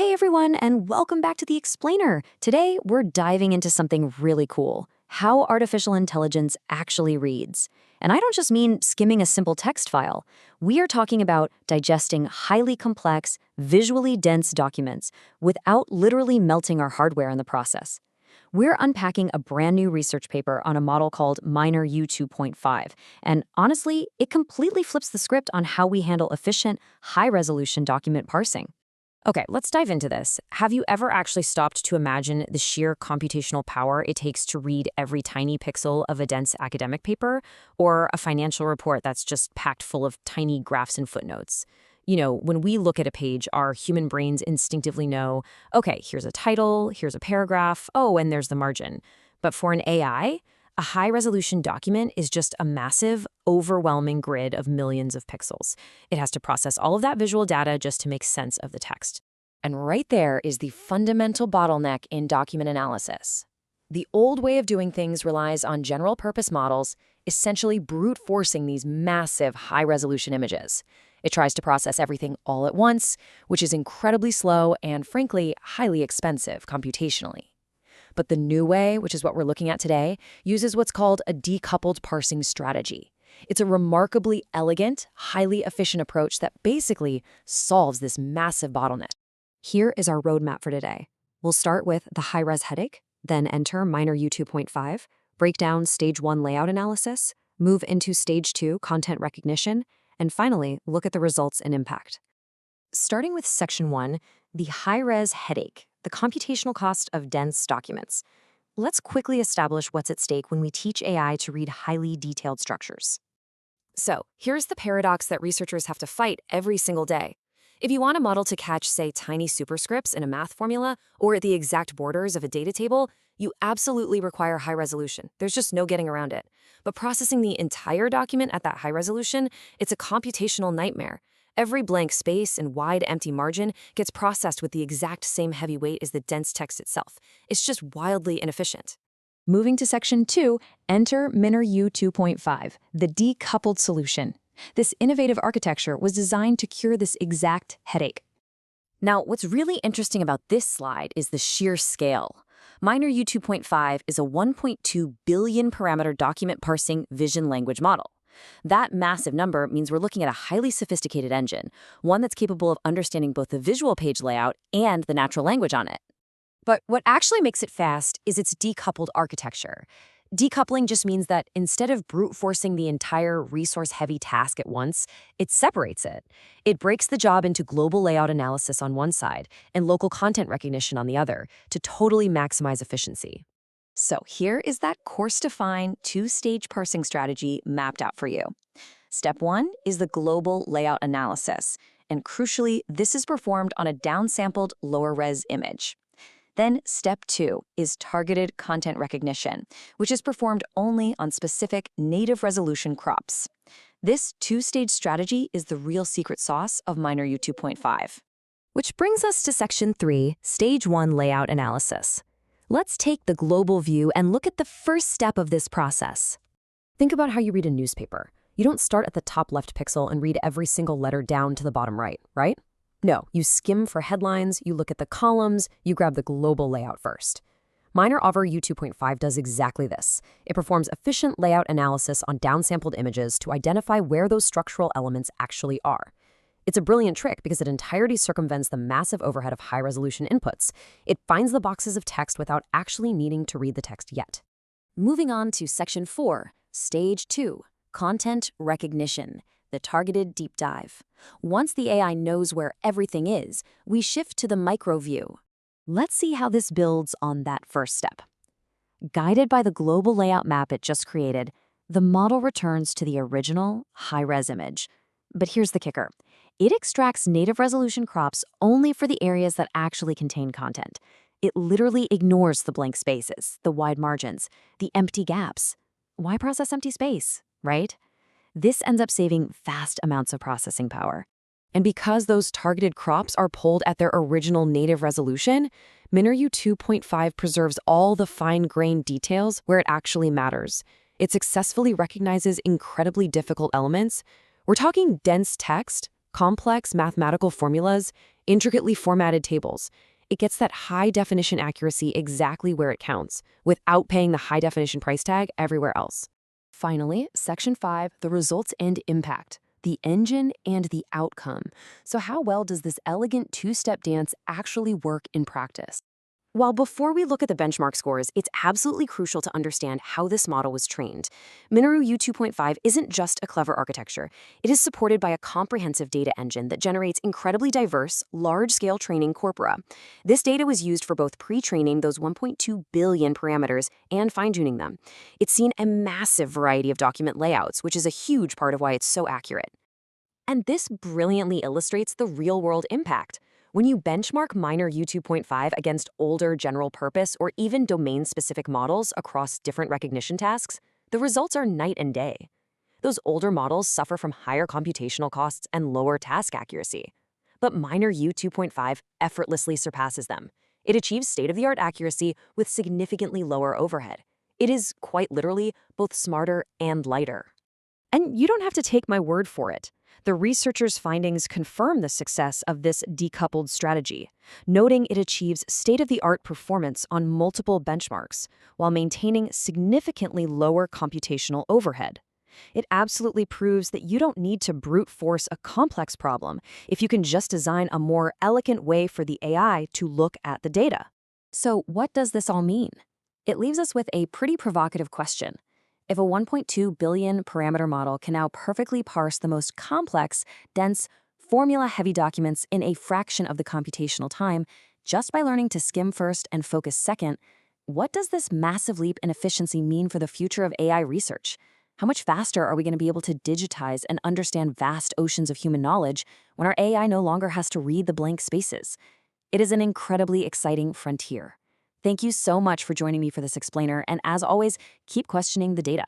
Hey everyone, and welcome back to The Explainer. Today, we're diving into something really cool, how artificial intelligence actually reads. And I don't just mean skimming a simple text file. We are talking about digesting highly complex, visually dense documents without literally melting our hardware in the process. We're unpacking a brand new research paper on a model called Miner U2.5, and honestly, it completely flips the script on how we handle efficient, high-resolution document parsing. Okay, let's dive into this. Have you ever actually stopped to imagine the sheer computational power it takes to read every tiny pixel of a dense academic paper or a financial report that's just packed full of tiny graphs and footnotes? You know, when we look at a page, our human brains instinctively know, okay, here's a title, here's a paragraph, oh, and there's the margin. But for an AI, a high-resolution document is just a massive, overwhelming grid of millions of pixels. It has to process all of that visual data just to make sense of the text. And right there is the fundamental bottleneck in document analysis. The old way of doing things relies on general-purpose models, essentially brute forcing these massive, high-resolution images. It tries to process everything all at once, which is incredibly slow and, frankly, highly expensive computationally. But the new way, which is what we're looking at today, uses what's called a decoupled parsing strategy. It's a remarkably elegant, highly efficient approach that basically solves this massive bottleneck. Here is our roadmap for today. We'll start with the high-res headache, then enter Miner U2.5, break down Stage 1 layout analysis, move into Stage 2 content recognition, and finally, look at the results and impact. Starting with Section 1, the high-res headache, the computational cost of dense documents. Let's quickly establish what's at stake when we teach AI to read highly detailed structures. So, here's the paradox that researchers have to fight every single day. If you want a model to catch, say, tiny superscripts in a math formula or the exact borders of a data table, you absolutely require high resolution. There's just no getting around it. But processing the entire document at that high resolution, it's a computational nightmare. Every blank space and wide empty margin gets processed with the exact same heavy weight as the dense text itself. It's just wildly inefficient. Moving to Section 2, enter Miner U2.5, the decoupled solution. This innovative architecture was designed to cure this exact headache. Now, what's really interesting about this slide is the sheer scale. Miner U2.5 is a 1.2 billion parameter document parsing vision language model. That massive number means we're looking at a highly sophisticated engine, one that's capable of understanding both the visual page layout and the natural language on it. But what actually makes it fast is its decoupled architecture. Decoupling just means that instead of brute forcing the entire resource-heavy task at once, it separates it. It breaks the job into global layout analysis on one side and local content recognition on the other to totally maximize efficiency. So here is that coarse-to-fine two-stage parsing strategy mapped out for you. Step 1 is the global layout analysis, and crucially, this is performed on a downsampled lower-res image. Then Step 2 is targeted content recognition, which is performed only on specific native resolution crops. This two-stage strategy is the real secret sauce of Miner U2.5. Which brings us to Section 3, Stage 1 layout analysis. Let's take the global view and look at the first step of this process. Think about how you read a newspaper. You don't start at the top left pixel and read every single letter down to the bottom right? No, you skim for headlines, you look at the columns, you grab the global layout first. Miner U2.5 does exactly this. It performs efficient layout analysis on downsampled images to identify where those structural elements actually are. It's a brilliant trick because it entirely circumvents the massive overhead of high-resolution inputs. It finds the boxes of text without actually needing to read the text yet. Moving on to Section 4, Stage 2, Content Recognition, the targeted deep dive. Once the AI knows where everything is, we shift to the micro view. Let's see how this builds on that first step. Guided by the global layout map it just created, the model returns to the original high-res image. But here's the kicker. It extracts native resolution crops only for the areas that actually contain content. It literally ignores the blank spaces, the wide margins, the empty gaps. Why process empty space, right? This ends up saving vast amounts of processing power. And because those targeted crops are pulled at their original native resolution, Miner U2.5 preserves all the fine-grained details where it actually matters. It successfully recognizes incredibly difficult elements. We're talking dense text, Complex mathematical formulas, intricately formatted tables. It gets that high-definition accuracy exactly where it counts, without paying the high-definition price tag everywhere else. Finally, Section 5, the results and impact, the engine and the outcome. So how well does this elegant two-step dance actually work in practice? While before we look at the benchmark scores, it's absolutely crucial to understand how this model was trained. Minaru U2.5 isn't just a clever architecture. It is supported by a comprehensive data engine that generates incredibly diverse, large-scale training corpora. This data was used for both pre-training those 1.2 billion parameters and fine-tuning them. It's seen a massive variety of document layouts, which is a huge part of why it's so accurate. And this brilliantly illustrates the real-world impact. When you benchmark Miner U2.5 against older general-purpose or even domain-specific models across different recognition tasks, the results are night and day. Those older models suffer from higher computational costs and lower task accuracy. But Miner U2.5 effortlessly surpasses them. It achieves state-of-the-art accuracy with significantly lower overhead. It is, quite literally, both smarter and lighter. And you don't have to take my word for it. The researchers' findings confirm the success of this decoupled strategy, noting it achieves state-of-the-art performance on multiple benchmarks while maintaining significantly lower computational overhead. It absolutely proves that you don't need to brute force a complex problem if you can just design a more elegant way for the AI to look at the data. So what does this all mean? It leaves us with a pretty provocative question. If a 1.2 billion parameter model can now perfectly parse the most complex, dense, formula-heavy documents in a fraction of the computational time just by learning to skim first and focus second, what does this massive leap in efficiency mean for the future of AI research? How much faster are we going to be able to digitize and understand vast oceans of human knowledge when our AI no longer has to read the blank spaces? It is an incredibly exciting frontier. Thank you so much for joining me for this explainer, and as always, keep questioning the data.